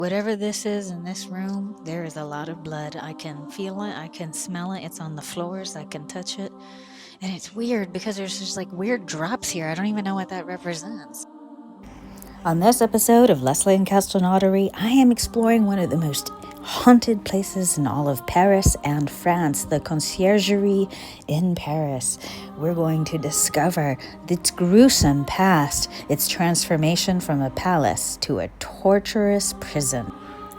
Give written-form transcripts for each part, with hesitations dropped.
Whatever this is in this room, there is a lot of blood. I can feel it, I can smell it. It's on the floors, I can touch it. And it's weird because there's just like weird drops here. I don't even know what that represents. On this episode of Leslie and Castelnaudary, I am exploring one of the most haunted places in all of Paris and France, the Conciergerie in Paris. We're going to discover its gruesome past, its transformation from a palace to a torturous prison.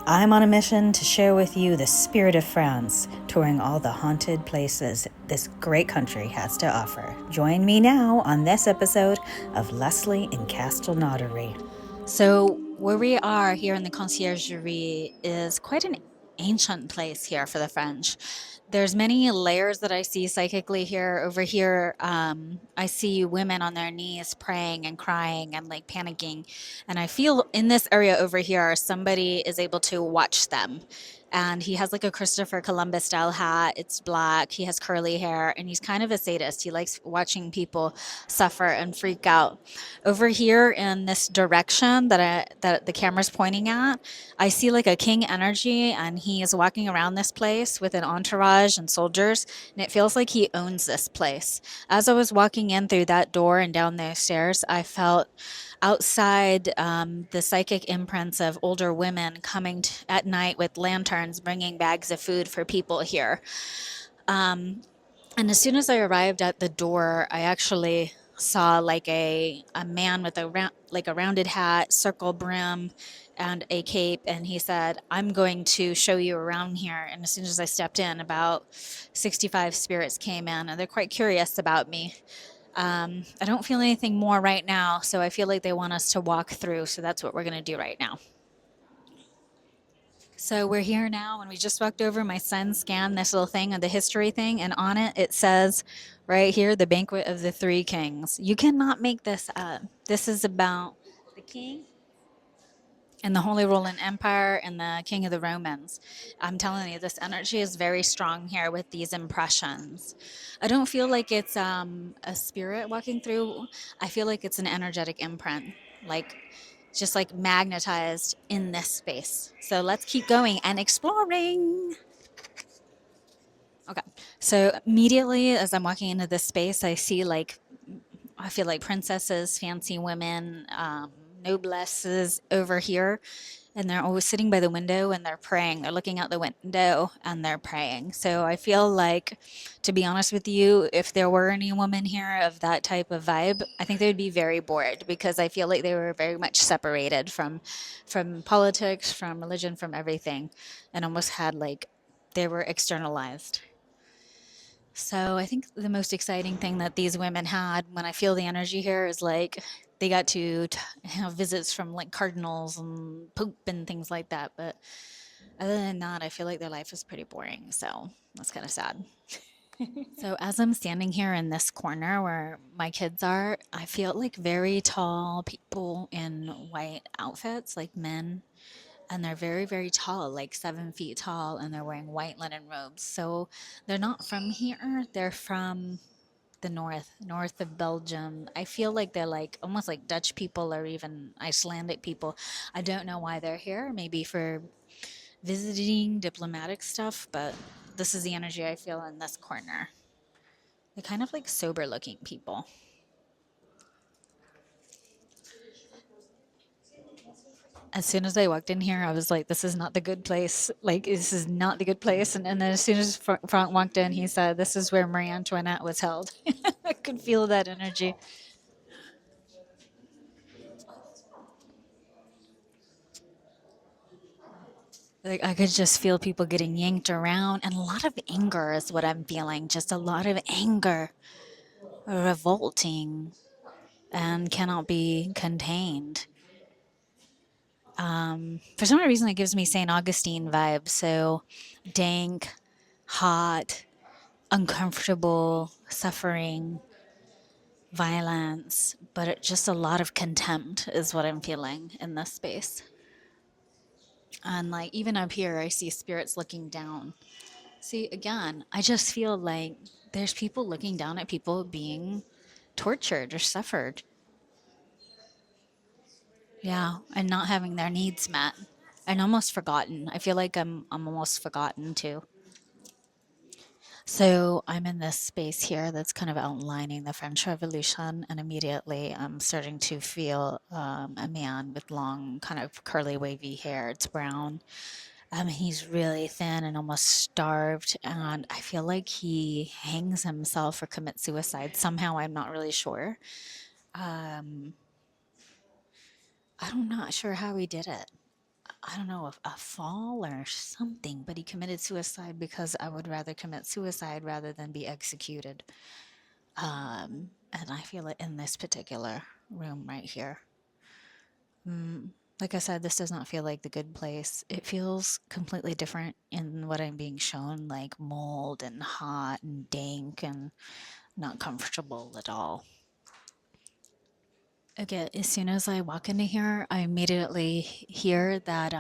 I'm on a mission to share with you the spirit of France, touring all the haunted places this great country has to offer. Join me now on this episode of Leslie in Castelnaudary. So, where we are here in the Conciergerie is quite an ancient place here for the French. There's many layers that I see psychically here. Over here, I see women on their knees praying and crying and like panicking. And I feel in this area over here, somebody is able to watch them. And he has like a Christopher Columbus style hat. It's black. He has curly hair and he's kind of a sadist. He likes watching people suffer and freak out. Over here in this direction that the camera's pointing at, I see like a king energy and he is walking around this place with an entourage and soldiers, and it feels like he owns this place. As I was walking in through that door and down those stairs, I felt outside the psychic imprints of older women coming at night with lanterns, bringing bags of food for people here. And as soon as I arrived at the door, I actually saw like a man with a rounded hat, circle brim, and a cape, and he said, "I'm going to show you around here." And as soon as I stepped in, about 65 spirits came in, and they're quite curious about me. I don't feel anything more right now, so I feel like they want us to walk through. So that's what we're going to do right now. So we're here now, and we just walked over. My son scanned this little thing, the history thing, and on it it says right here, the banquet of the three kings. You cannot make this up. This is about the king and the Holy Roman Empire and the king of the Romans. I'm telling you, this energy is very strong here with these impressions. I don't feel like it's a spirit walking through. I feel like it's an energetic imprint, like just like magnetized in this space. So let's keep going and exploring. Okay. So immediately as I'm walking into this space, I feel like princesses, fancy women, noblesses over here, and they're always sitting by the window and they're praying. They're looking out the window and they're praying. So I feel like, to be honest with you, if there were any women here of that type of vibe, I think they would be very bored because I feel like they were very much separated from politics, from religion, from everything, and almost had like they were externalized. So I think the most exciting thing that these women had when I feel the energy here is like they got to have visits from like cardinals and pope and things like that. But other than that, I feel like their life is pretty boring. So that's kind of sad. So as I'm standing here in this corner where my kids are, I feel like very tall people in white outfits, like men, and they're very, very tall, like 7 feet tall, and they're wearing white linen robes. So they're not from here. They're from the north of Belgium. I feel like they're like almost like Dutch people or even Icelandic people. I don't know why they're here. Maybe for visiting diplomatic stuff, but this is the energy I feel in this corner. They're kind of like sober looking people. As soon as I walked in here, I was like, this is not the good place. Like, this is not the good place. And then as soon as Frank walked in, he said, this is where Marie Antoinette was held. I could feel that energy. Like, I could just feel people getting yanked around. And a lot of anger is what I'm feeling. Just a lot of anger, revolting, and cannot be contained. For some reason, it gives me St. Augustine vibes. So dank, hot, uncomfortable, suffering, violence, but just a lot of contempt is what I'm feeling in this space. And like even up here, I see spirits looking down. See, again, I just feel like there's people looking down at people being tortured or suffered. Yeah, and not having their needs met. and almost forgotten. I feel like I'm almost forgotten too. So I'm in this space here that's kind of outlining the French Revolution, and immediately I'm starting to feel a man with long, kind of curly, wavy hair. It's brown. He's really thin and almost starved, and I feel like he hangs himself or commits suicide somehow. I'm not really sure. Um, I'm not sure how he did it. I don't know, a fall or something, but he committed suicide because I would rather commit suicide rather than be executed. And I feel it in this particular room right here. Like I said, this does not feel like the good place. It feels completely different in what I'm being shown, like mold and hot and dank and not comfortable at all. Okay, as soon as I walk into here, I immediately hear that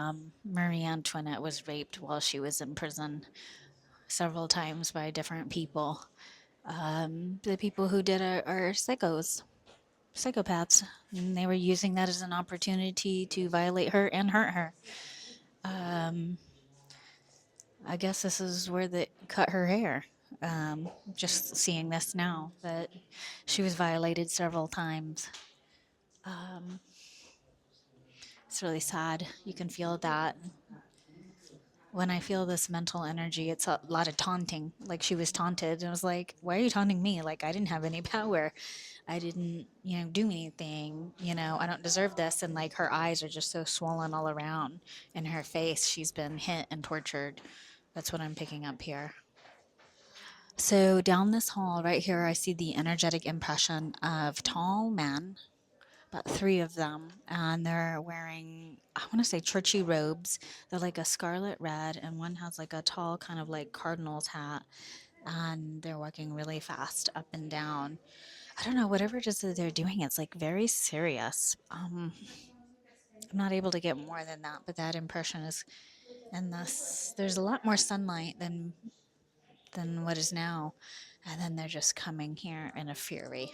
Marie Antoinette was raped while she was in prison several times by different people. The people who did it are psychopaths, and they were using that as an opportunity to violate her and hurt her. I guess this is where they cut her hair. Just seeing this now, that she was violated several times. It's really sad. You can feel that. When I feel this mental energy, it's a lot of taunting. Like she was taunted, and I was like, "Why are you taunting me? Like I didn't have any power. I didn't, do anything. I don't deserve this." And like her eyes are just so swollen all around, and her face, she's been hit and tortured. That's what I'm picking up here. So down this hall right here, I see the energetic impression of tall men, about three of them, and they're wearing, I want to say, churchy robes. They're like a scarlet red, and one has like a tall kind of like cardinal's hat, and they're walking really fast up and down. I don't know, whatever it is that they're doing, it's like very serious. I'm not able to get more than that, but that impression is, and this, there's a lot more sunlight than what is now, and then they're just coming here in a fury.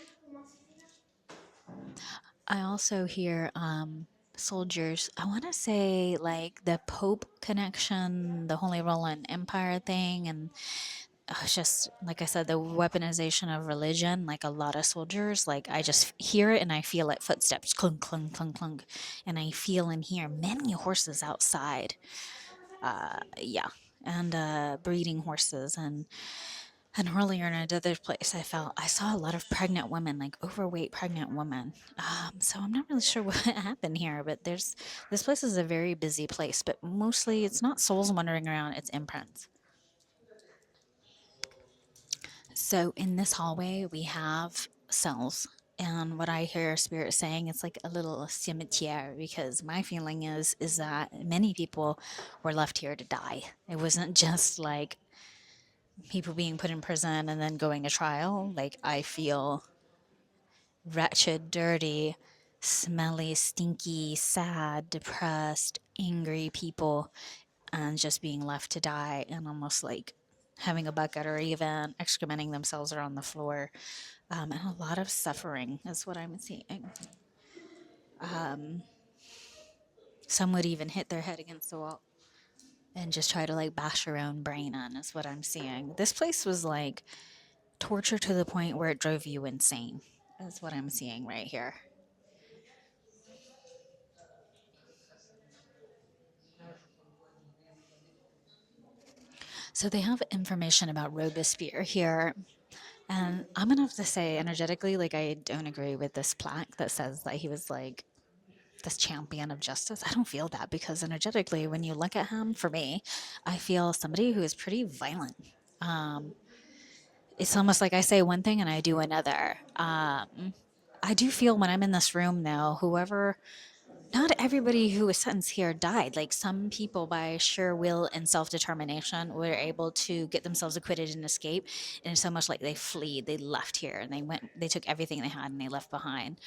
I also hear soldiers, I want to say like the Pope connection, the Holy Roman Empire thing, and it's just like I said, the weaponization of religion. Like a lot of soldiers, like I just hear it and I feel it, footsteps clunk, clunk, clunk, clunk, and I feel and hear many horses outside. Yeah, and breeding horses, and earlier in another place, I saw a lot of pregnant women, like overweight pregnant women. So I'm not really sure what happened here, but this place is a very busy place, but mostly it's not souls wandering around; it's imprints. So in this hallway, we have cells. And what I hear spirit saying, it's like a little cimetière, because my feeling is that many people were left here to die. It wasn't just like people being put in prison and then going to trial. Like I feel wretched, dirty, smelly, stinky, sad, depressed, angry people, and just being left to die and almost like having a bucket or even excrementing themselves around the floor. And a lot of suffering is what I'm seeing. Some would even hit their head against the wall and just try to like bash their own brain in, is what I'm seeing. This place was like torture to the point where it drove you insane, is what I'm seeing right here. So they have information about Robespierre here. And I'm gonna have to say, energetically, like I don't agree with this plaque that says that he was like this champion of justice. I don't feel that, because energetically, when you look at him, for me, I feel somebody who is pretty violent. It's almost like I say one thing and I do another. I do feel when I'm in this room now, whoever, not everybody who was sentenced here died. Like some people, by sheer will and self determination, were able to get themselves acquitted and escape. And it's so much like they fled, they left here, and they took everything they had and they left behind.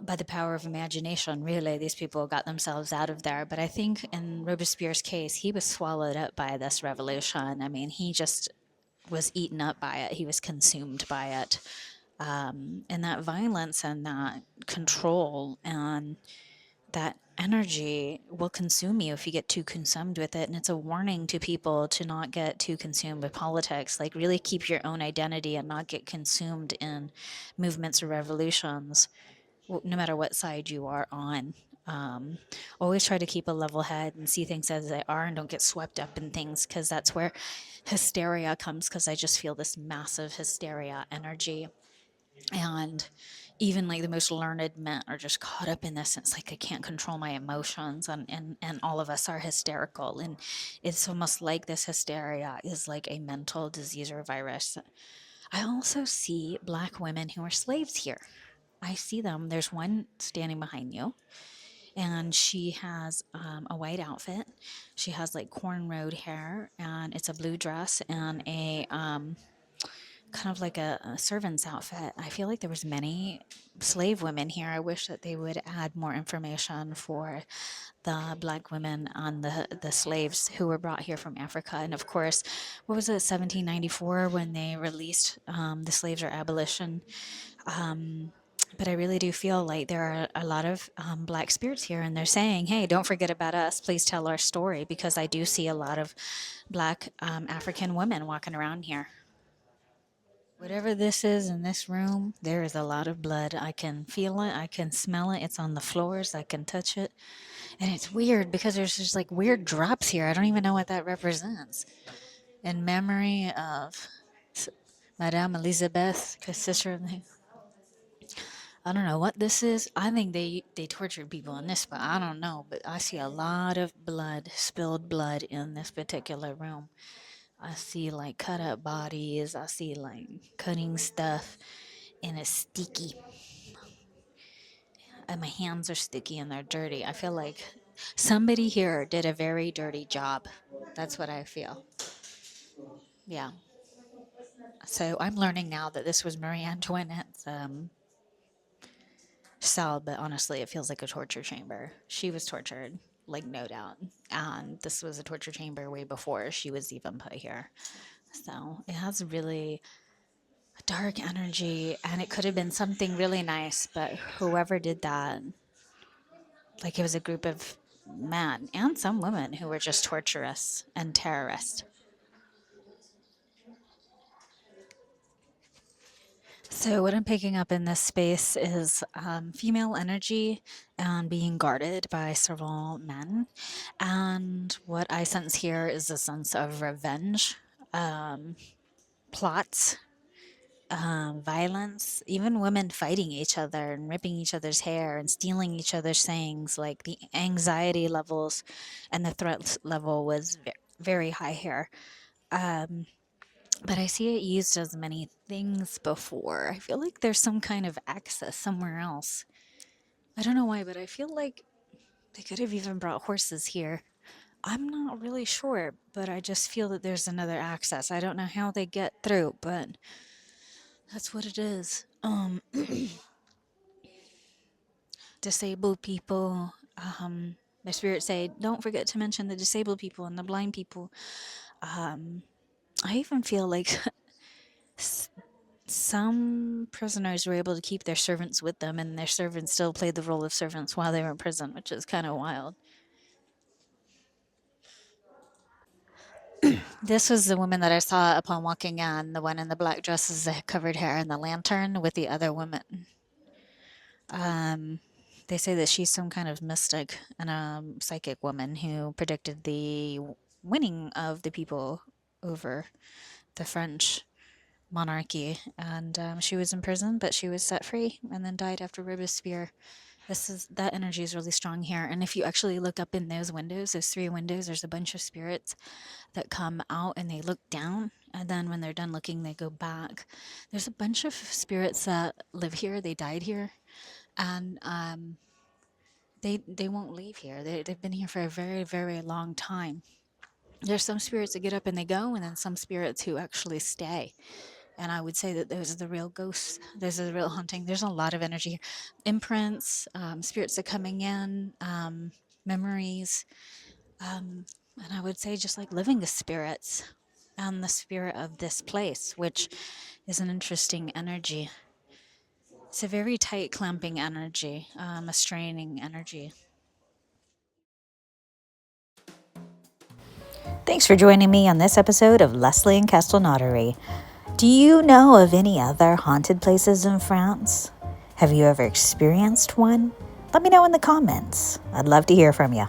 By the power of imagination, really, these people got themselves out of there. But I think in Robespierre's case, he was swallowed up by this revolution. I mean, he just was eaten up by it, he was consumed by it. And that violence and that control and that energy will consume you if you get too consumed with it. And it's a warning to people to not get too consumed with politics. Like, really keep your own identity and not get consumed in movements or revolutions, no matter what side you are on. Um, Always try to keep a level head and see things as they are and don't get swept up in things, because that's where hysteria comes, because I just feel this massive hysteria energy. And even like the most learned men are just caught up in this. It's like I can't control my emotions, and all of us are hysterical. And it's almost like this hysteria is like a mental disease or virus. I also see Black women who are slaves here. I see them. There's one standing behind you, and she has a white outfit. She has like cornrowed hair, and it's a blue dress and a kind of like a servant's outfit. I feel like there was many slave women here. I wish that they would add more information for the Black women on the slaves who were brought here from Africa. And of course, what was it, 1794, when they released the slaves, or abolition. But I really do feel like there are a lot of Black spirits here, and they're saying, hey, don't forget about us. Please tell our story, because I do see a lot of Black African women walking around here. Whatever this is in this room, there is a lot of blood. I can feel it. I can smell it. It's on the floors. I can touch it. And it's weird because there's just like weird drops here. I don't even know what that represents. In memory of Madame Elizabeth, sister of the. I don't know what this is. I think they tortured people in this, but I don't know. But I see a lot of blood, spilled blood in this particular room. I see like cut up bodies. I see like cutting stuff, and it's sticky. And my hands are sticky and they're dirty. I feel like somebody here did a very dirty job. That's what I feel. Yeah. So I'm learning now that this was Marie Antoinette's cell, but honestly, it feels like a torture chamber. She was tortured, like, no doubt. And this was a torture chamber way before she was even put here. So it has really dark energy, and it could have been something really nice, but whoever did that, like, it was a group of men and some women who were just torturous and terrorist. So, what I'm picking up in this space is female energy and being guarded by several men. And what I sense here is a sense of revenge, plots, violence, even women fighting each other and ripping each other's hair and stealing each other's things. Like, the anxiety levels and the threat level was very high here. But I see it used as many things before. I feel like there's some kind of access somewhere else. I don't know why, but I feel like they could have even brought horses here. I'm not really sure, but I just feel that there's another access. I don't know how they get through, but that's what it is. Disabled people. My spirits say, don't forget to mention the disabled people and the blind people. I even feel like some prisoners were able to keep their servants with them, and their servants still played the role of servants while they were in prison, which is kind of wild. This was the woman that I saw upon walking in, the one in the black dresses, the covered hair, and the lantern with the other woman. They say that she's some kind of mystic and a psychic woman who predicted the winning of the people over the French monarchy. And she was in prison, but she was set free and then died after Robespierre. That energy is really strong here. And if you actually look up in those windows, those three windows, there's a bunch of spirits that come out and they look down. And then when they're done looking, they go back. There's a bunch of spirits that live here. They died here. And they won't leave here. They've been here for a very, very long time. There's some spirits that get up and they go, and then some spirits who actually stay. And I would say that those are the real ghosts. Those are the real haunting. There's a lot of energy here. Imprints, spirits that are coming in, memories. And I would say just like living spirits and the spirit of this place, which is an interesting energy. It's a very tight clamping energy, a straining energy. Thanks for joining me on this episode of Leslie and Castelnaudary. Do you know of any other haunted places in France? Have you ever experienced one? Let me know in the comments. I'd love to hear from you.